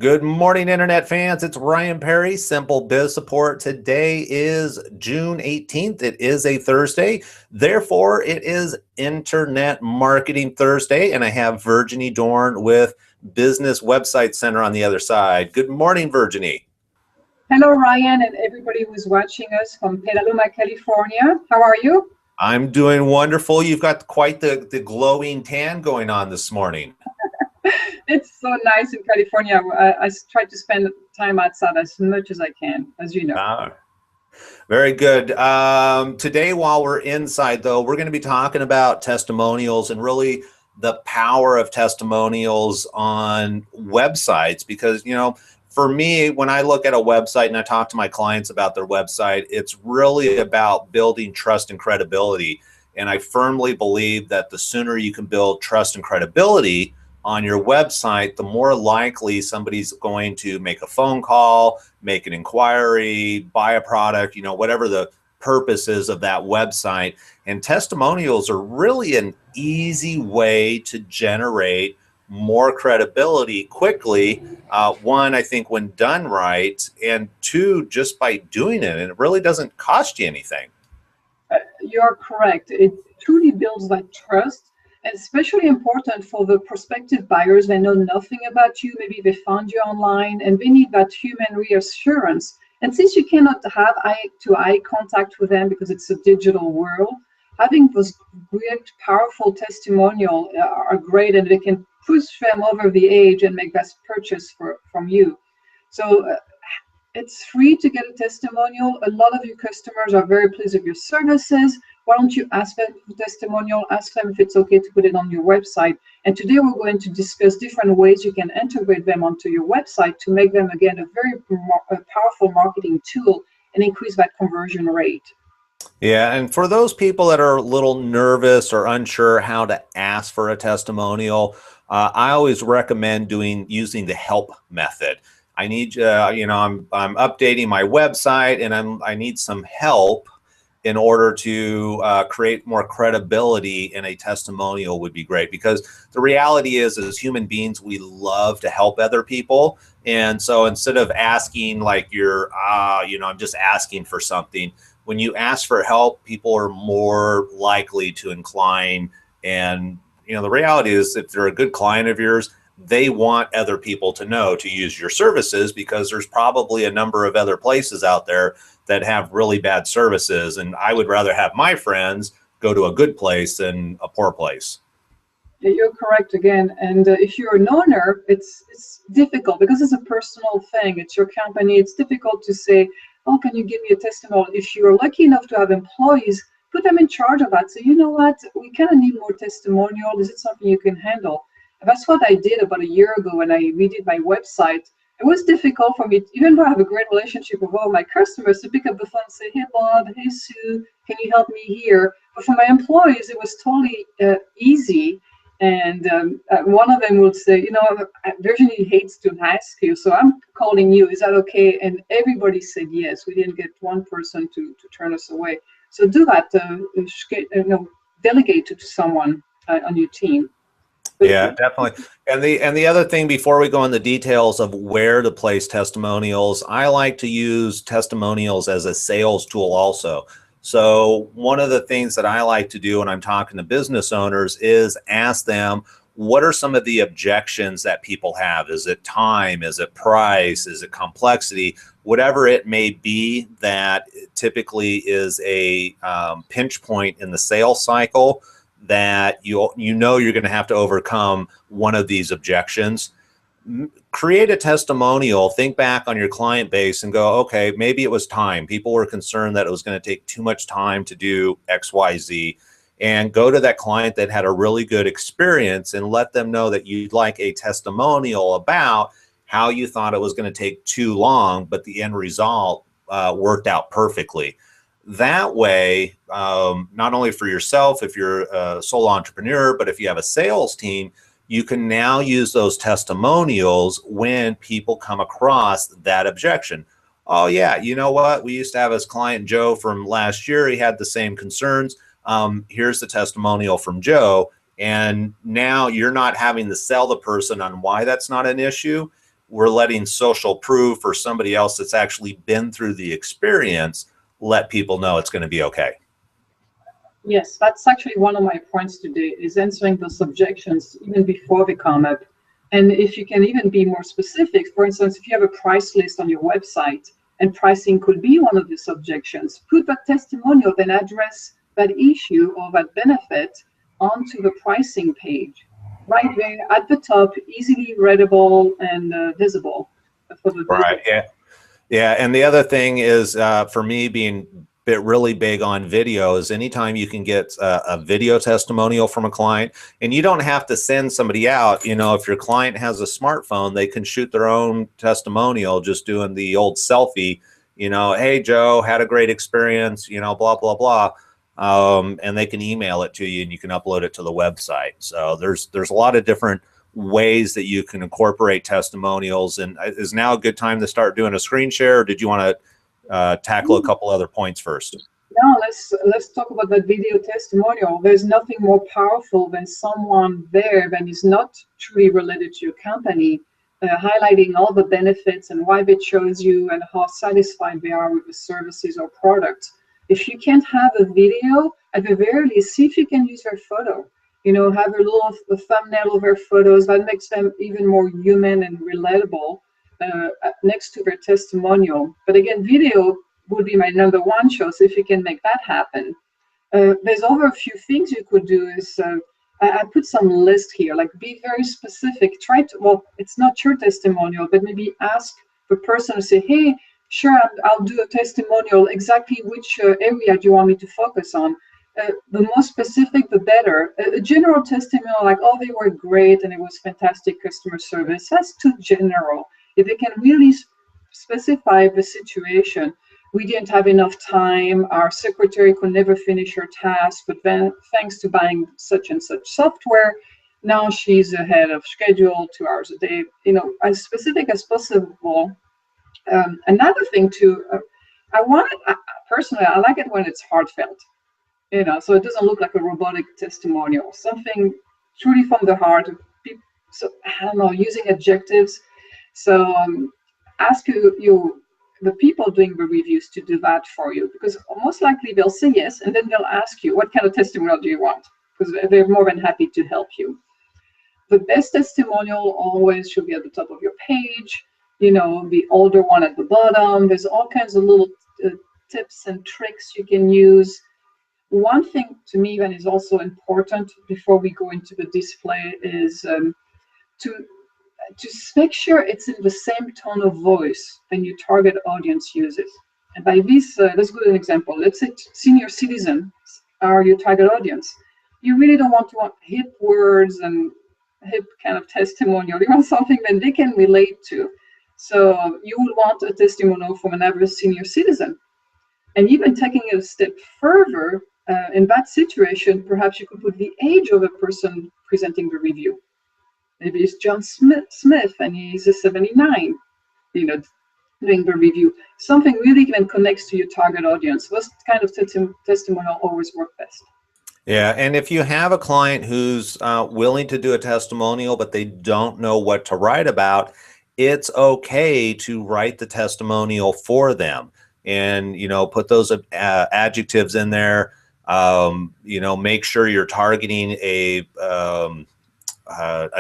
Good morning, Internet fans. It's Ryan Perry, Simple Biz Support. Today is June 18th. It is a Thursday. Therefore, it is Internet Marketing Thursday, and I have Virginie Dorn with Business Website Center on the other side. Good morning, Virginie. Hello, Ryan, and everybody who's watching us from Petaluma, California. How are you? I'm doing wonderful. You've got quite the glowing tan going on this morning. It's so nice in California. I try to spend time outside as much as I can, as you know. Very good. Today, while we're inside, though, we're going to be talking about testimonials and really the power of testimonials on websites. Because, for me, when I look at a website and I talk to my clients about their website, it's really about building trust and credibility. And I firmly believe that the sooner you can build trust and credibility on your website, the more likely somebody's going to make a phone call, make an inquiry, buy a product, whatever the purpose is of that website. And testimonials are really an easy way to generate more credibility quickly. One, I think when done right, and two, just by doing it, and it really doesn't cost you anything. You're correct. It truly builds that trust. And especially important for the prospective buyers. They know nothing about you. Maybe they found you online and they need that human reassurance. And since you cannot have eye-to-eye contact with them because it's a digital world, having those great, powerful testimonials are great, and they can push them over the edge and make that purchase from you. So it's free to get a testimonial. A lot of your customers are very pleased with your services. Why don't you ask them for testimonial? Ask them if it's okay to put it on your website. And today we're going to discuss different ways you can integrate them onto your website to make them, again, a very powerful marketing tool and increase that conversion rate. Yeah, and for those people that are a little nervous or unsure how to ask for a testimonial, I always recommend using the help method. I need, I'm updating my website, and I need some help in order to create more credibility, and a testimonial would be great. Because the reality is, as human beings, we love to help other people. And so instead of asking like I'm just asking for something, when you ask for help, people are more likely to incline. And, the reality is, if they're a good client of yours, they want other people to know to use your services, because there's probably a number of other places out there that have really bad services. And I would rather have my friends go to a good place than a poor place. You're correct again. And if you're an owner, it's difficult because it's a personal thing. It's your company. It's difficult to say, oh, can you give me a testimonial? If you're lucky enough to have employees, put them in charge of that. So you know what? We kind of need more testimonial. Is it something you can handle? And that's what I did about a year ago when I redid my website. It was difficult for me, even though I have a great relationship with all my customers, to pick up the phone and say, hey, Bob, hey, Sue, can you help me here? But for my employees, it was totally easy. And one of them would say, Virginie hates to ask you, so I'm calling you. Is that okay? And everybody said yes. We didn't get one person to turn us away. So do that. Delegate to someone on your team. Yeah, definitely. And the other thing, before we go in the details of where to place testimonials, I like to use testimonials as a sales tool also. So one of the things that I like to do when I'm talking to business owners is ask them, what are some of the objections that people have? Is it time? Is it price? Is it complexity? Whatever it may be, that typically is a pinch point in the sales cycle that you're going to have to overcome one of these objections. Create a testimonial, think back on your client base and go, okay, maybe it was time. People were concerned that it was going to take too much time to do XYZ, and go to that client that had a really good experience and let them know that you'd like a testimonial about how you thought it was going to take too long, but the end result worked out perfectly. That way, not only for yourself, if you're a sole entrepreneur, but if you have a sales team, you can now use those testimonials when people come across that objection. Oh yeah, you know what? We used to have this client, Joe, from last year. He had the same concerns. Here's the testimonial from Joe. And now you're not having to sell the person on why that's not an issue. we're letting social proof or somebody else that's actually been through the experience let people know it's going to be okay. Yes, that's actually one of my points today, is answering those objections even before they come up. And if you can even be more specific, for instance, if you have a price list on your website and pricing could be one of these objections, put that testimonial, then address that issue or that benefit onto the pricing page, right there at the top, easily readable and visible for the visitor. Right. Yeah. Yeah. And the other thing is, for me, being really big on video, is anytime you can get a video testimonial from a client, and you don't have to send somebody out. You know, if your client has a smartphone, they can shoot their own testimonial, just doing the old selfie, you know, hey, Joe, had a great experience, you know, blah, blah, blah. And they can email it to you and you can upload it to the website. So there's a lot of different ways that you can incorporate testimonials. And is now a good time to start doing a screen share, or did you want to tackle a couple other points first? No, let's talk about that video testimonial. There's nothing more powerful than someone there that is not truly related to your company, highlighting all the benefits and why they chose you and how satisfied they are with the services or products. If you can't have a video, at the very least, see if you can use their photo. You know, have a little thumbnail of their photos. That makes them even more human and relatable next to their testimonial. But again, video would be my number one choice if you can make that happen. There's over a few things you could do. Is I put some list here, like be very specific. Try to, well, it's not your testimonial, but maybe ask the person to say, hey, sure, I'll do a testimonial. Exactly which area do you want me to focus on? The more specific, the better. A general testimonial, like, oh, they were great and it was fantastic customer service, that's too general. If they can really specify the situation, we didn't have enough time, our secretary could never finish her task, but then thanks to buying such and such software, now she's ahead of schedule 2 hours a day, you know, as specific as possible. Another thing too, personally, I like it when it's heartfelt, you know, so it doesn't look like a robotic testimonial, something truly from the heart. So I don't know, using adjectives. So ask the people doing the reviews to do that for you, because most likely they'll say yes, and then they'll ask you, what kind of testimonial do you want? Because they're more than happy to help you. The best testimonial always should be at the top of your page, you know, the older one at the bottom. There's all kinds of little tips and tricks you can use. One thing to me that is also important before we go into the display is to make sure it's in the same tone of voice than your target audience uses. And by this, let's go to an example. Let's say senior citizens are your target audience. You really don't want hip words and hip kind of testimonial. You want something that they can relate to. So you would want a testimonial from an average senior citizen. And even taking it a step further, in that situation, perhaps you could put the age of the person presenting the review. Maybe it's John Smith and he's a 79, you know, doing the review. Something really even connects to your target audience. Those kind of testimonial always work best. Yeah, and if you have a client who's willing to do a testimonial, but they don't know what to write about, it's okay to write the testimonial for them. And, you know, put those adjectives in there. You know, make sure you're targeting an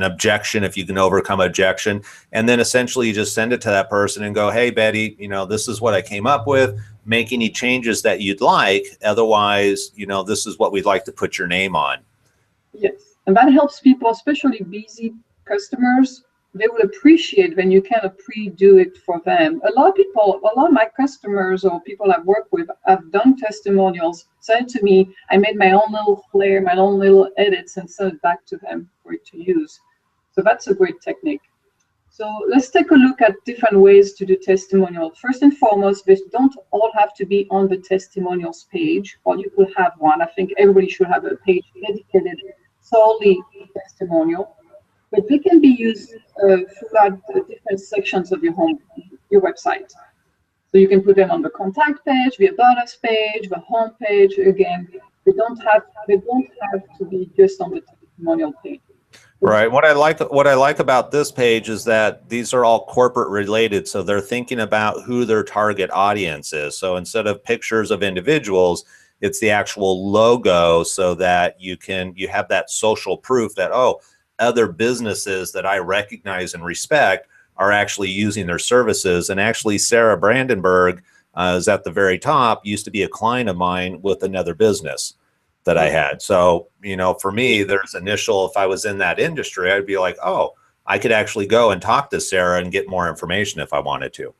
objection if you can overcome objection, and then essentially you just send it to that person and go, hey, Betty, you know, this is what I came up with. Make any changes that you'd like. Otherwise, you know, this is what we'd like to put your name on. Yes, and that helps people, especially busy customers. They would appreciate when you kind of pre-do it for them. A lot of my customers or people I've worked with have done testimonials, sent it to me. I made my own little flair, my own little edits, and sent it back to them for it to use. So that's a great technique. So let's take a look at different ways to do testimonial. First and foremost, they don't all have to be on the testimonials page, or you could have one. I think everybody should have a page dedicated solely to testimonial. But they can be used throughout the different sections of your website. So you can put them on the contact page, the about us page, the home page. Again, they don't have to be just on the testimonial page. Right. What I like about this page is that these are all corporate related. So they're thinking about who their target audience is. So instead of pictures of individuals, it's the actual logo so that you have that social proof that, oh, other businesses that I recognize and respect are actually using their services. And actually, Sarah Brandenburg is at the very top, used to be a client of mine with another business that I had. So, for me, there's initial, if I was in that industry, I'd be like, oh, I could actually go and talk to Sarah and get more information if I wanted to.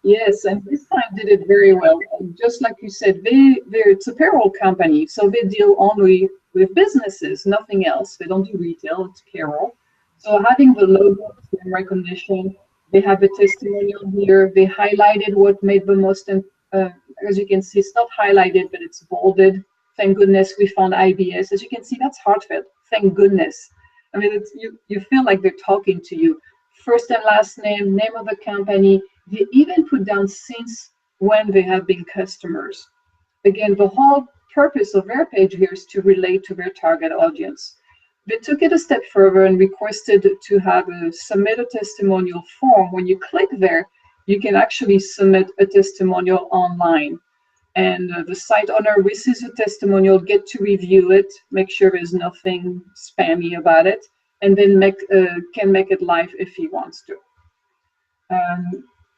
Yes, and this client did it very well. Just like you said, it's a payroll company, so they deal only with businesses, nothing else. They don't do retail, it's payroll. So having the logo, name recognition, they have a testimonial here. They highlighted what made the most, as you can see, it's not highlighted, but it's bolded. Thank goodness we found IBS. As you can see, that's heartfelt. Thank goodness. I mean, you feel like they're talking to you. First and last name, name of the company. They even put down since when they have been customers. Again, the whole purpose of their page here is to relate to their target audience. They took it a step further and requested to have a submit a testimonial form. When you click there, you can actually submit a testimonial online. And the site owner receives a testimonial, get to review it, make sure there's nothing spammy about it, and then can make it live if he wants to.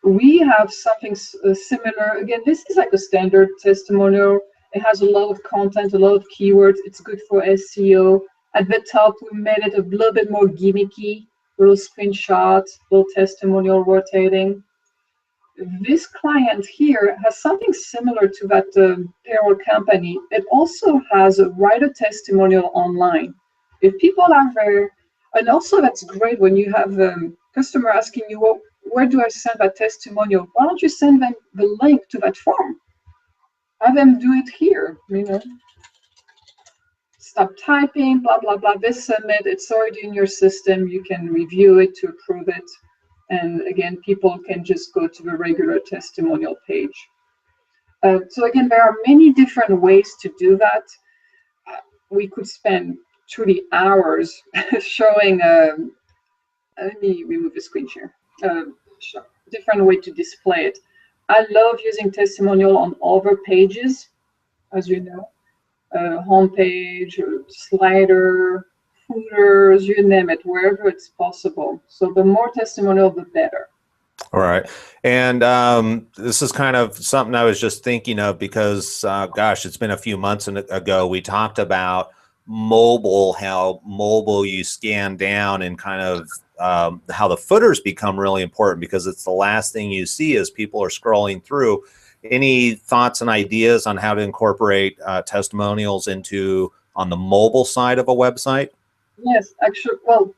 We have something similar. Again, this is like a standard testimonial. It has a lot of content, a lot of keywords. It's good for SEO. At the top, we made it a little bit more gimmicky, little screenshot, little testimonial rotating. This client here has something similar to that payroll company. It also has a writer testimonial online. If people are there, and also that's great when you have a customer asking you, well, where do I send that testimonial? Why don't you send them the link to that form? Have them do it here, Stop typing, blah, blah, blah. This submit, it's already in your system. You can review it to approve it. And again, people can just go to the regular testimonial page. So again, there are many different ways to do that. We could spend truly hours showing, let me remove the screen share, different way to display it. I love using testimonial on other pages, as you know, homepage, slider, footers, you name it, wherever it's possible. So the more testimonial, the better. All right. And this is kind of something I was just thinking of because, gosh, it's been a few months ago. We talked about mobile, how mobile you scan down and kind of how the footers become really important because it's the last thing you see as people are scrolling through. Any thoughts and ideas on how to incorporate testimonials on the mobile side of a website? Yes, actually, well,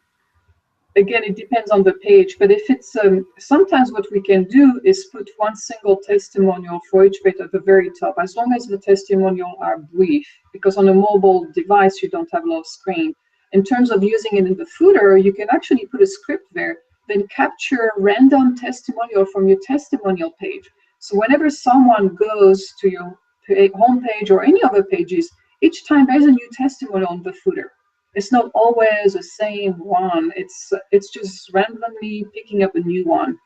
again, it depends on the page, but if it's sometimes what we can do is put one single testimonial for each page at the very top, as long as the testimonial are brief, because on a mobile device, you don't have a lot of screen. In terms of using it in the footer, you can actually put a script there, then capture random testimonial from your testimonial page. So whenever someone goes to your homepage or any other pages, each time there's a new testimonial on the footer. It's not always the same one. It's just randomly picking up a new one.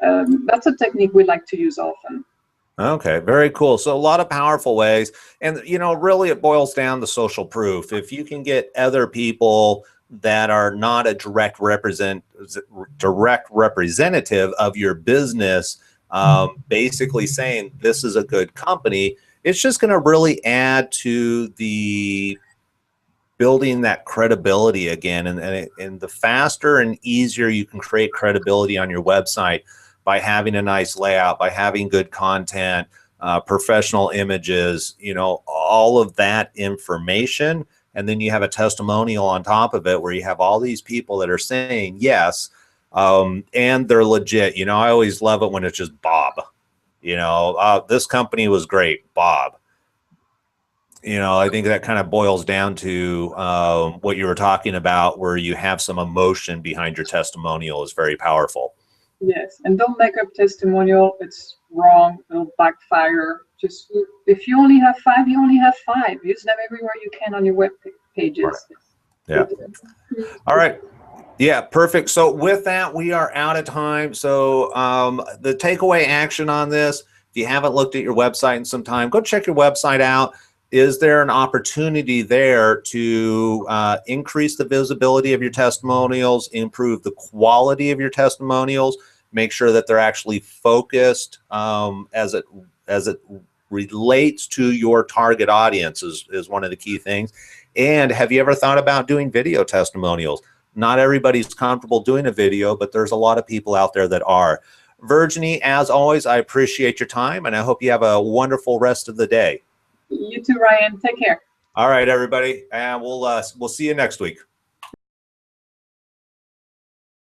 That's a technique we like to use often. Okay, very cool. So a lot of powerful ways. And, really it boils down to social proof. If you can get other people that are not a direct representative of your business, basically saying this is a good company, it's just going to really add to the building that credibility again. And the faster and easier you can create credibility on your website by having a nice layout, by having good content, professional images, all of that information. And then you have a testimonial on top of it where you have all these people that are saying yes, and they're legit. I always love it when it's just Bob. This company was great, Bob. I think that kind of boils down to what you were talking about, where you have some emotion behind your testimonial is very powerful. Yes, and don't make up testimonial. It's wrong. It'll backfire. Just if you only have 5, you only have 5. Use them everywhere you can on your web pages. Right. Yeah. All right. Yeah, perfect. So with that, we are out of time. So the takeaway action on this, if you haven't looked at your website in some time, go check your website out. Is there an opportunity there to increase the visibility of your testimonials, improve the quality of your testimonials, make sure that they're actually focused as it relates to your target audience is one of the key things. And have you ever thought about doing video testimonials? Not everybody's comfortable doing a video, but there's a lot of people out there that are. Virginie, as always, I appreciate your time, and I hope you have a wonderful rest of the day. You too, Ryan. Take care. All right, everybody, and we'll see you next week.